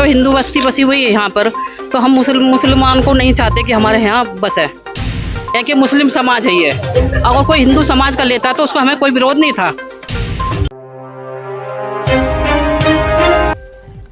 हिंदू बस्ती बसी हुई है यहाँ पर, तो हम मुसलमान को नहीं चाहते कि हमारे यहाँ बसे। कि मुस्लिम समाज है ये, अगर कोई हिंदू समाज का लेता तो उसको हमें कोई विरोध नहीं था।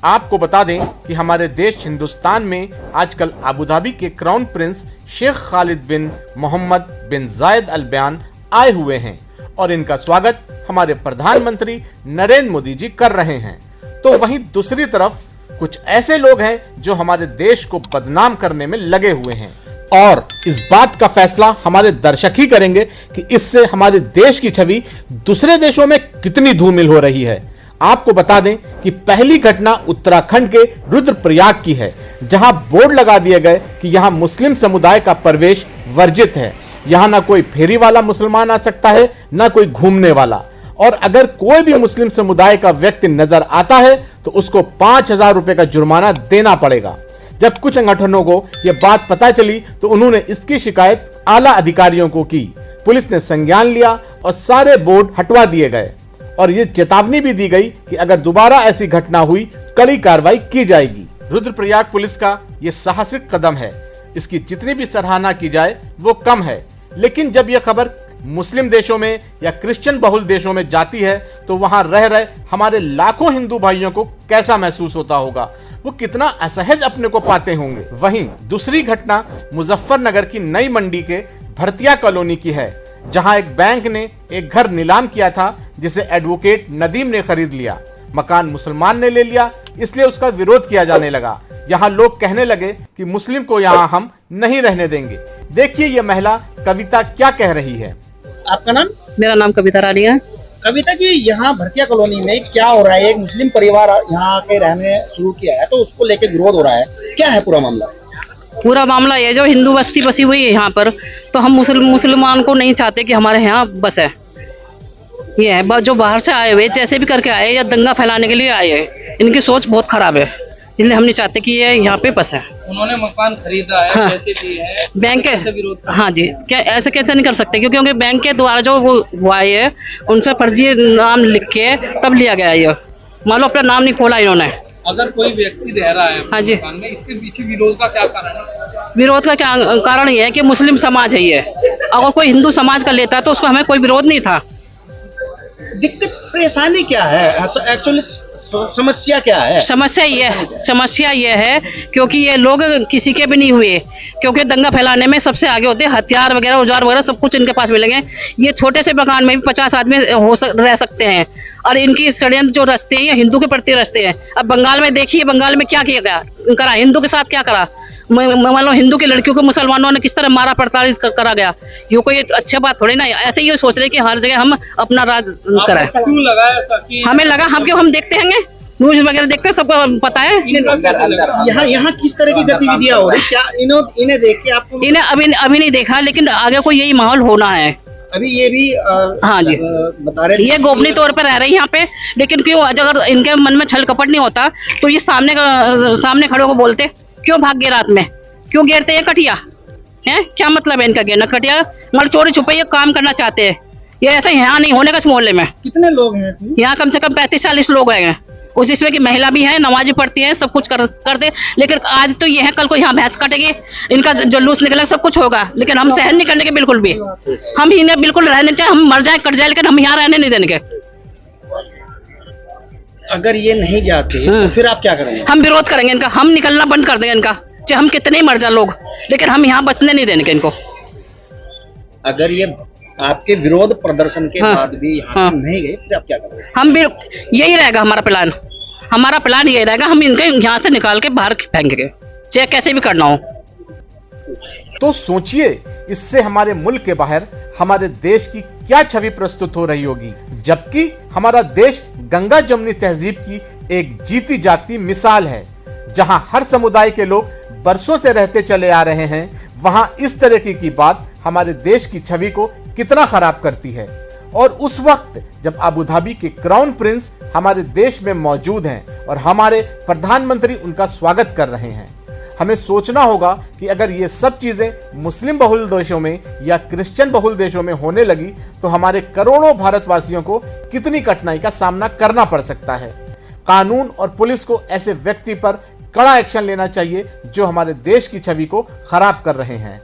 आपको बता दें कि हमारे देश हिंदुस्तान में आजकल अबू धाबी के क्राउन प्रिंस शेख खालिद बिन मोहम्मद बिन जायद अल बयान आए हुए हैं और इनका स्वागत हमारे प्रधानमंत्री नरेंद्र मोदी जी कर रहे हैं। तो वहीं दूसरी तरफ कुछ ऐसे लोग हैं जो हमारे देश को बदनाम करने में लगे हुए हैं और इस बात का फैसला हमारे दर्शक ही करेंगे कि इससे हमारे देश की छवि दूसरे देशों में कितनी धूमिल हो रही है। आपको बता दें कि पहली घटना उत्तराखंड के रुद्रप्रयाग की है, जहां बोर्ड लगा दिए गए कि यहां मुस्लिम समुदाय का प्रवेश वर्जित है। यहां ना कोई फेरी वाला मुसलमान आ सकता है, ना कोई घूमने वाला, और अगर कोई भी मुस्लिम समुदाय का व्यक्ति नजर आता है तो उसको 5,000 रुपए का जुर्माना देना पड़ेगा। जब कुछ संगठनों को यह बात पता चली तो उन्होंने इसकी शिकायत आला अधिकारियों को की। पुलिस ने संज्ञान लिया और सारे बोर्ड हटवा दिए गए और ये चेतावनी भी दी गई कि अगर दोबारा ऐसी घटना हुई कड़ी कार्रवाई की जाएगी। रुद्रप्रयाग पुलिस का ये साहसिक कदम है, इसकी जितनी भी सराहना की जाए वो कम है। लेकिन जब यह खबर मुस्लिम देशों में या क्रिश्चियन बहुल देशों में जाती है तो वहां रह रहे हमारे लाखों हिंदू भाइयों को कैसा महसूस होता होगा, वो कितना असहज अपने को पाते होंगे। वहीं दूसरी घटना मुजफ्फरनगर की नई मंडी के भरतिया कॉलोनी की है, जहां एक बैंक ने एक घर नीलाम किया था जिसे एडवोकेट नदीम ने खरीद लिया। मकान मुसलमान ने ले लिया, इसलिए उसका विरोध किया जाने लगा। यहाँ लोग कहने लगे कि मुस्लिम को यहाँ हम नहीं रहने देंगे। देखिए ये महिला कविता क्या कह रही है। आपका नाम? मेरा नाम कविता रानी है। कविता जी, यहाँ भरतिया कॉलोनी में क्या हो रहा है? एक मुस्लिम परिवार यहाँ आके रहने शुरू किया है तो उसको लेके विरोध हो रहा है, क्या है पूरा मामला? पूरा मामला ये, जो हिंदू बस्ती बसी हुई है यहाँ पर, तो हम मुसलमान को नहीं चाहते कि हमारे यहाँ बसे। ये है जो बाहर से आए हुए जैसे भी करके आए या दंगा फैलाने के लिए आए हैं, इनकी सोच बहुत खराब है, इसलिए हम नहीं चाहते कि ये यहाँ पे बसे। उन्होंने मकान खरीदा है, हाँ, पैसे दिए हैं, बैंक के, हाँ जी, क्या ऐसे कैसे नहीं कर सकते? क्योंकि बैंक के द्वारा जो वो आए है उनसे फर्जी नाम लिख के तब लिया गया ये। मान लो अपना नाम नहीं खोला इन्होंने। अगर कोई व्यक्ति रह रहा है हाँ जी, मकान में, इसके पीछे विरोध का क्या कारण है? विरोध का क्या कारण ये है कि मुस्लिम समाज है ये, अगर कोई हिंदू समाज का लेता तो उसको हमें कोई विरोध नहीं था। दिक्कत परेशानी क्या है एक्चुअली, समस्या क्या है? समस्या ये है क्योंकि ये लोग किसी के भी नहीं हुए, क्योंकि दंगा फैलाने में सबसे आगे होते हैं, हथियार वगैरह औजार वगैरह सब कुछ इनके पास मिलेंगे। ये छोटे से मकान में भी 50 आदमी रह सकते हैं और इनकी षड्यंत्र जो रचते हैं ये हिंदू के प्रति रचते हैं। अब बंगाल में देखिए, बंगाल में क्या किया गया, करा हिंदू के साथ क्या करा। मान लो हिंदू की लड़कियों को मुसलमानों ने किस तरह मारा प्रताड़ित करा गया, ये कोई अच्छी बात थोड़ी ना। ऐसे ही सोच रहे कि हर जगह हम अपना राज कराएं। क्यों लगा ऐसा कि हमें लगा, हम देखते हैं न्यूज वगैरह देखते हैं, सबको पता है। यहाँ किस तरह की गतिविधियां हो रही, क्या इन्हें देख के आपको? इन्हें अभी नहीं देखा, लेकिन आगे को यही माहौल होना है। अभी ये भी हाँ जी बता रहे, ये गोपनीय तौर पर रह रही है यहाँ पे, लेकिन क्यों अगर इनके मन में छल कपट नहीं होता तो ये सामने खड़े को बोलते क्यों भाग गए रात में, क्यों गिरते हैं कटिया है? क्या मतलब है इनका गिरना कटिया? मतलब चोरी छुपे ये काम करना चाहते हैं। ये ऐसा यहाँ नहीं होने का इस मोहल्ले में। कितने लोग हैं इसमें? यहाँ कम से कम 35-40 लोग हैं। उस इसमें की महिला भी है, नमाजी पढ़ती है, सब कुछ करते। लेकिन आज तो ये है, कल को यहाँ भैंस कटेगी, इनका जुलूस निकलेगा, सब कुछ होगा, लेकिन हम सहन नहीं करने के बिल्कुल भी। हम इन्हें बिल्कुल रहने चाहे, हम मर जाए कट जाए, लेकिन हम यहाँ रहने नहीं देने के। अगर ये नहीं जाते तो फिर आप क्या करेंगे? हम विरोध करेंगे इनका, हम निकलना बंद कर देंगे इनका, चाहे हम कितने ही मर जाए लोग, लेकिन हम यहाँ बचने नहीं देने के इनको। अगर ये आपके विरोध प्रदर्शन के बाद भी यहाँ से नहीं गए फिर आप क्या करेंगे? हम भी यही रहेगा हमारा प्लान यही रहेगा, हम इनके यहाँ से निकाल के बाहर फेंकेंगे, चाहे कैसे भी करना हो। तो सोचिए, इससे हमारे मुल्क के बाहर हमारे देश की क्या छवि प्रस्तुत हो रही होगी, जबकि हमारा देश गंगा जमुनी तहजीब की एक जीती जागती मिसाल है। जहां हर समुदाय के लोग बरसों से रहते चले आ रहे हैं, वहां इस तरह की बात हमारे देश की छवि को कितना खराब करती है। और उस वक्त जब अबू धाबी के क्राउन प्रिंस हमारे देश में मौजूद हैं और हमारे प्रधानमंत्री उनका स्वागत कर रहे हैं, हमें सोचना होगा कि अगर ये सब चीजें मुस्लिम बहुल देशों में या क्रिश्चियन बहुल देशों में होने लगी तो हमारे करोड़ों भारतवासियों को कितनी कठिनाई का सामना करना पड़ सकता है। कानून और पुलिस को ऐसे व्यक्ति पर कड़ा एक्शन लेना चाहिए जो हमारे देश की छवि को खराब कर रहे हैं।